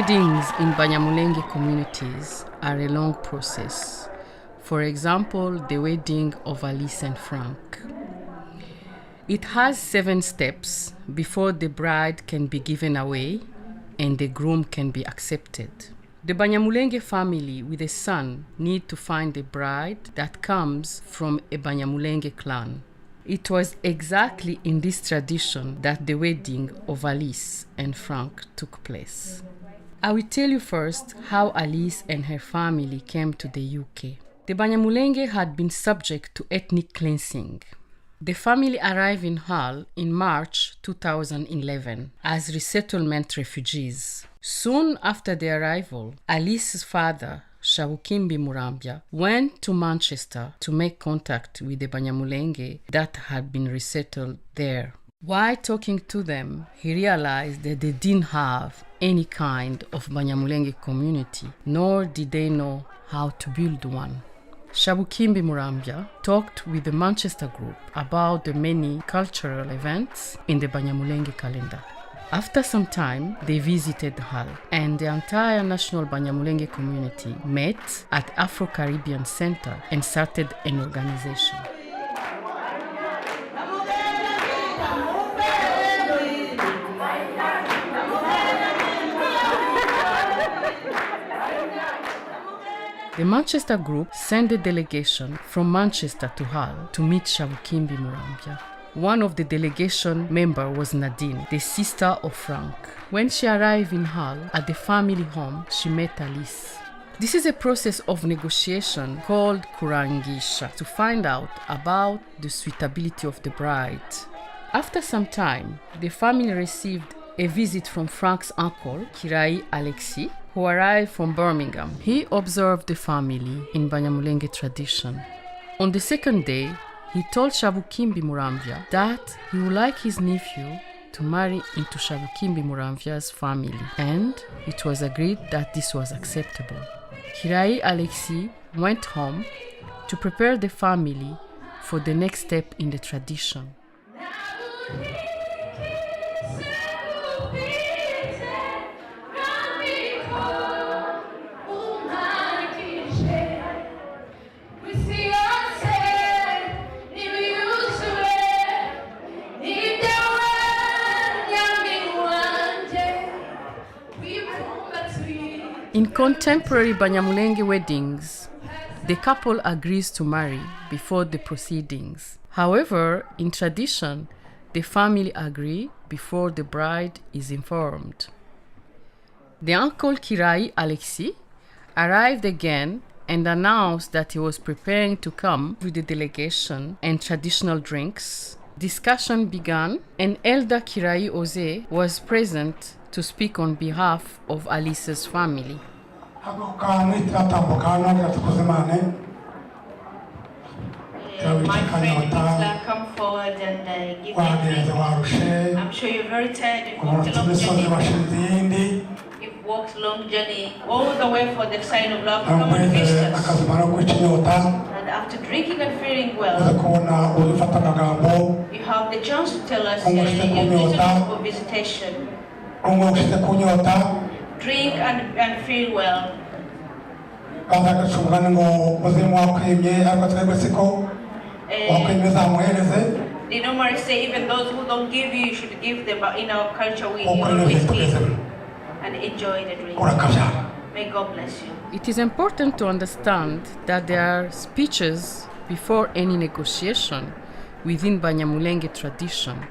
Weddings in Banyamulenge communities are a long process. For example, the wedding of Alice and Frank. It has 7 steps before the bride can be given away and the groom can be accepted. The Banyamulenge family with a son need to find a bride that comes from a Banyamulenge clan. It was exactly in this tradition that the wedding of Alice and Frank took place. I will tell you first how Alice and her family came to the UK. The Banyamulenge had been subject to ethnic cleansing. The family arrived in Hull in March 2011 as resettlement refugees. Soon after their arrival, Alice's father, Shabukimbi Murambya, went to Manchester to make contact with the Banyamulenge that had been resettled there. While talking to them, he realized that they didn't have any kind of Banyamulenge community, nor did they know how to build one. Shabukimbi Murambya talked with the Manchester group about the many cultural events in the Banyamulenge calendar. After some time, they visited Hull, and the entire national Banyamulenge community met at Afro-Caribbean Center and started an organization. The Manchester group sent a delegation from Manchester to Hull to meet Shabukimbi Murambya. One of the delegation members was Nadine, the sister of Frank. When she arrived in Hull at the family home, she met Alice. This is a process of negotiation called kurangisha to find out about the suitability of the bride. After some time, the family received a visit from Frank's uncle, Kirai Alexi, who arrived from Birmingham. He observed the family in Banyamulenge tradition. On the second day, he told Shabukimbi Murambya that he would like his nephew to marry into Shabukimbi Murambya's family, and it was agreed that this was acceptable. Kirai Alexi went home to prepare the family for the next step in the tradition. In contemporary Banyamulenge weddings, the couple agrees to marry before the proceedings. However, in tradition, the family agree before the bride is informed. The uncle Kirai Alexi arrived again and announced that he was preparing to come with the delegation and traditional drinks. Discussion began, and Elder Kirai Oze was present to speak on behalf of Alice's family. My friend Isla, come forward and give me a drink. I'm sure you're very tired. You've walked a long journey. You've walked a long journey all the way for the sign of love to come and visit us. And after drinking and feeling well, you have the chance to tell us your reason for visitation. Drink and feel well. They normally say even those who don't give you should give them, but in our culture we always give and enjoy the drink. May God bless you. It is important to understand that there are speeches before any negotiation within Banyamulenge tradition.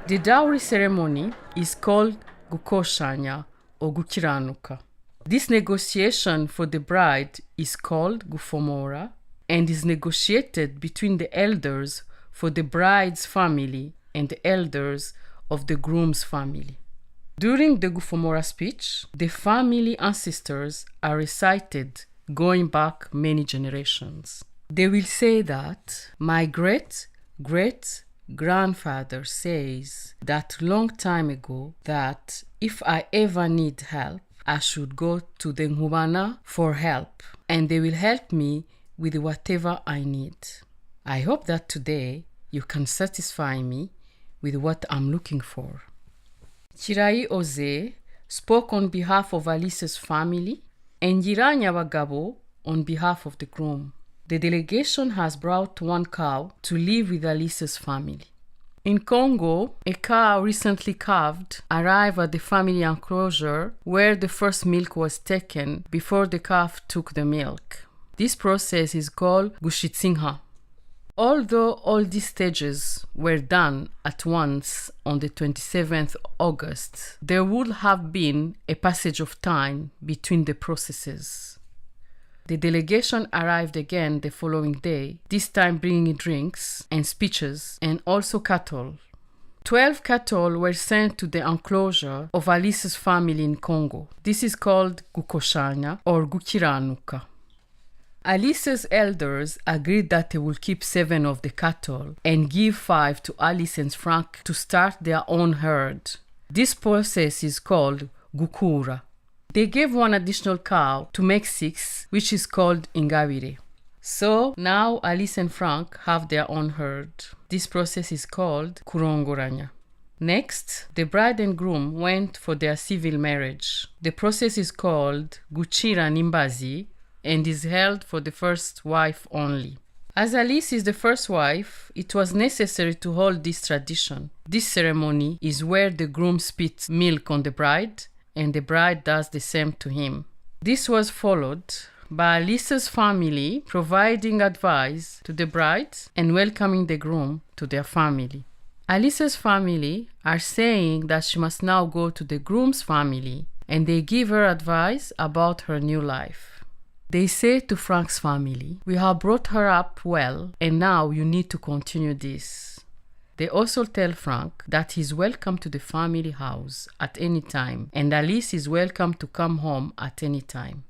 The dowry ceremony is called gukoshanya or gukiranuka. This negotiation for the bride is called gufomora and is negotiated between the elders for the bride's family and the elders of the groom's family. During the Gufomora speech, the family ancestors are recited going back many generations. They will say that my great-great-grandfather says that long time ago that if I ever need help, I should go to the Ngubana for help, and they will help me with whatever I need. I hope that today you can satisfy me with what I'm looking for. Kirai Oze spoke on behalf of Alice's family, and Nyiranyabagabo on behalf of the groom. The delegation has brought one cow to live with Alice's family. In Congo, a cow recently calved arrived at the family enclosure where the first milk was taken before the calf took the milk. This process is called gushitsinha. Although all these stages were done at once on the 27th August, there would have been a passage of time between the processes. The delegation arrived again the following day, this time bringing drinks and speeches and also cattle. 12 cattle were sent to the enclosure of Alice's family in Congo. This is called gukoshanya or gukiranuka. Alice's elders agreed that they would keep 7 of the cattle and give 5 to Alice and Frank to start their own herd. This process is called gukura. They gave 1 additional cow to make 6, which is called ingabire. So now Alice and Frank have their own herd. This process is called kurongoranya. Next, the bride and groom went for their civil marriage. The process is called guchira nimbazi and is held for the first wife only. As Alice is the first wife, it was necessary to hold this tradition. This ceremony is where the groom spits milk on the bride and the bride does the same to him. This was followed by Alice's family providing advice to the bride and welcoming the groom to their family. Alice's family are saying that she must now go to the groom's family and they give her advice about her new life. They say to Frank's family, "We have brought her up well and now you need to continue this." They also tell Frank that he's welcome to the family house at any time and Alice is welcome to come home at any time.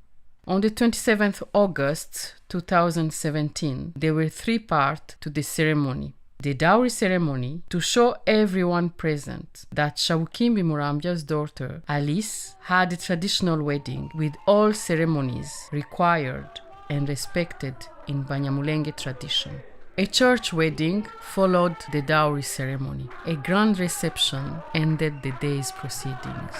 On the 27th August 2017, there were 3 parts to the ceremony. The dowry ceremony, to show everyone present that Shawukimbi Murambia's daughter, Alice, had a traditional wedding with all ceremonies required and respected in Banyamulenge tradition. A church wedding followed the dowry ceremony. A grand reception ended the day's proceedings.